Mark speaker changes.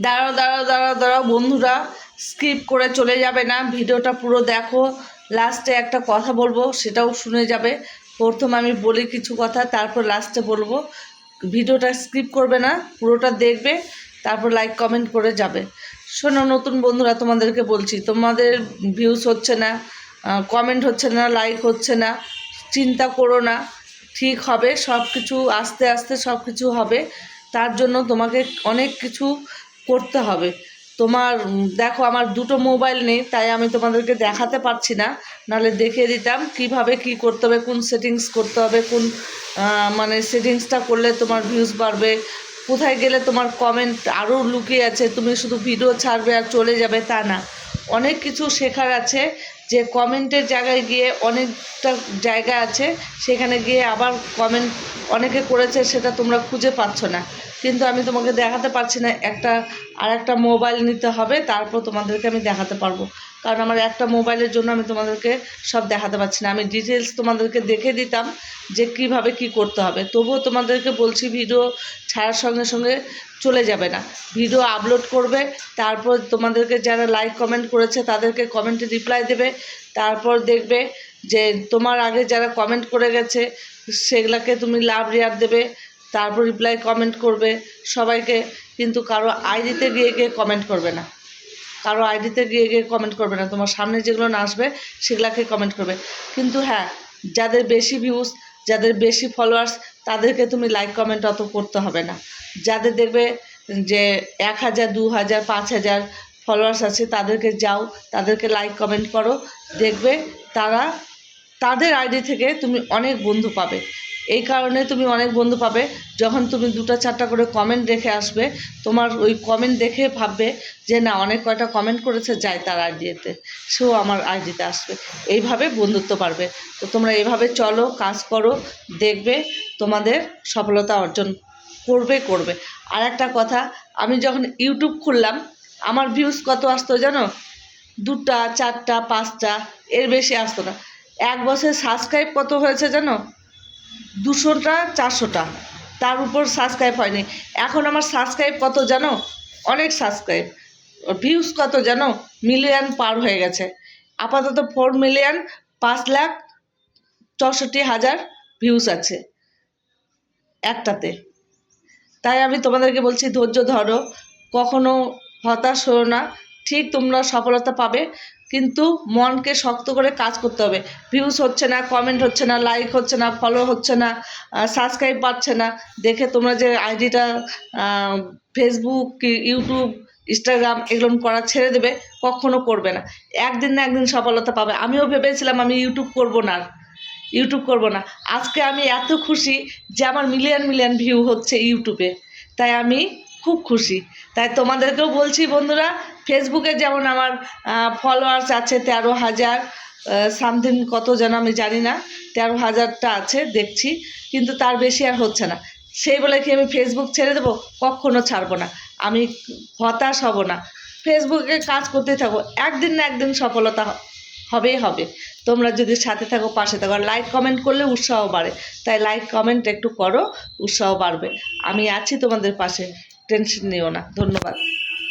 Speaker 1: দাঁড়াও দাঁড়াও দাঁড়াও দাঁড়াও বন্ধুরা, স্কিপ করে চলে যাবে না, ভিডিওটা পুরো দেখো। লাস্টে একটা কথা বলবো, সেটাও শুনে যাবে। প্রথম আমি বলি কিছু কথা, তারপর লাস্টে বলবো। ভিডিওটা স্কিপ করবে না, পুরোটা দেখবে, তারপর লাইক কমেন্ট করে যাবে। শোনো নতুন বন্ধুরা, তোমাদেরকে বলছি, তোমাদের ভিউজ হচ্ছে না, কমেন্ট হচ্ছে না, লাইক হচ্ছে না, চিন্তা করো না, ঠিক হবে সব কিছু। আস্তে আস্তে সব কিছু হবে। তার জন্য তোমাকে অনেক কিছু করতে হবে। তোমার দেখো, আমার দুটো মোবাইল নেই, তাই আমি তোমাদেরকে দেখাতে পারছি না, নাহলে দেখিয়ে দিতাম কিভাবে কি করতে হবে, কোন সেটিংস করতে হবে, কোন মানে সেটিংসটা করলে তোমার ভিউজ বাড়বে, কোথায় গেলে তোমার কমেন্ট আরও লুকিয়ে আছে, তুমি শুধু ভিডিও ছাড়বে আর চলে যাবে তা না। অনেক কিছু শেখার আছে, যে কমেন্টের জায়গায় গিয়ে অনেকটা জায়গা আছে, সেখানে গিয়ে আবার কমেন্ট অনেকে করেছে সেটা তোমরা খুঁজে পাচ্ছ না। কিন্তু আমি তোমাকে দেখাতে পারছি না, একটা মোবাইল নিতে হবে, তারপর তোমাদেরকে আমি দেখাতে পারবো। কারণ আমার একটা মোবাইলের জন্য আমি তোমাদেরকে সব দেখাতে পারছি না। আমি ডিটেলস তোমাদেরকে দেখে দিতাম যে কিভাবে কি করতে হবে। তবুও তোমাদেরকে বলছি, ভিডিও ছাড়ার সঙ্গে সঙ্গে চলে যাবে না, ভিডিও আপলোড করবে, তারপর তোমাদেরকে যারা লাইক কমেন্ট করেছে তাদেরকে কমেন্টে রিপ্লাই দেবে। তারপর দেখবে যে তোমার আগে যারা কমেন্ট করে গেছে সেগুলাকে তুমি লাভ রেয়ার দেবে, তারপর রিপ্লাই কমেন্ট করবে সবাইকে। কিন্তু কারো আইডিতে গিয়ে গিয়ে কমেন্ট করবে না, কারো আইডিতে গিয়ে গিয়ে কমেন্ট করবে না, তোমার সামনে যেগুলো না আসবে সেগুলাকে কমেন্ট করবে। কিন্তু হ্যাঁ, যাদের বেশি ভিউজ, যাদের বেশি ফলোয়ার্স, তাদেরকে তুমি লাইক কমেন্ট অত করতে হবে না। যাদের দেখবে যে 1000, 2000, 5000 ফলোয়ার্স আছে, তাদেরকে যাও, তাদেরকে লাইক কমেন্ট করো, দেখবে তারা, তাদের আইডি থেকে তুমি অনেক বন্ধু পাবে। এই কারণে তুমি অনেক বন্ধু পাবে, যখন তুমি 2টা 4টা করে কমেন্ট দেখে আসবে, তোমার ওই কমেন্ট দেখে ভাববে যে না, অনেক কয়টা কমেন্ট করেছে, যাই তার আইডিতে, সেও আমার আইডিতে আসবে। এইভাবে বন্ধুত্ব বাড়বে। তো তোমরা এইভাবে চলো, কাজ করো, দেখবে তোমাদের সফলতা অর্জন করবে। আর একটা কথা, আমি যখন ইউটিউব খুললাম, আমার ভিউজ কত আসতো জানো? 2টা 4টা 5টা, এর বেশি আসতো না। 1 বছর সাবস্ক্রাইব কত হয়েছে জানো? 200টা 400টা, তার উপর সাবস্ক্রাইব হয়নি। এখন আমার সাবস্ক্রাইব কত জানো? অনেক সাবস্ক্রাইব। ভিউজ কত জানো? মিলিয়ন পার হয়ে গেছে। আপাতত 4,05,64,000 ভিউজ আছে একটাতে। তাই আমি তোমাদেরকে বলছি, ধৈর্য ধরো, কখনো হতাশ হও না। ঠিক তোমরা সফলতা পাবে, কিন্তু মনকে শক্ত করে কাজ করতে হবে। ভিউজ হচ্ছে না, কমেন্ট হচ্ছে না, লাইক হচ্ছে না, ফলো হচ্ছে না, সাবস্ক্রাইব পাচ্ছে না, দেখে তোমরা যে আইডিটা ফেসবুক, ইউটিউব, ইনস্টাগ্রাম এগুলো করা ছেড়ে দেবে, কখনো করবে না। একদিন না একদিন সফলতা পাবে। আমিও ভেবেছিলাম আমি ইউটিউব করব না। আজকে আমি এত খুশি যে আমার মিলিয়ন মিলিয়ন ভিউ হচ্ছে ইউটিউবে, তাই আমি খুব খুশি। তাই তোমাদেরকেও বলছি বন্ধুরা, ফেসবুকে যেমন আমার ফলোয়ার্স আছে 13,000 সামথিং, কত যেন আমি জানি না, 13,000টা আছে দেখছি, কিন্তু তার বেশি আর হচ্ছে না। সেই বলে কি আমি ফেসবুক ছেড়ে দেবো? কখনো ছাড়বো না। আমি হতাশ হব না, ফেসবুকে কাজ করতে থাকো, একদিন না একদিন সফলতা হবেই হবে। তোমরা যদি সাথে থাকো, পাশে থাকো, আর লাইক কমেন্ট করলে উৎসাহ বাড়ে। তাই লাইক কমেন্ট একটু করো, উৎসাহ বাড়বে। আমি আছি তোমাদের পাশে, টেনশন নিও না। ধন্যবাদ।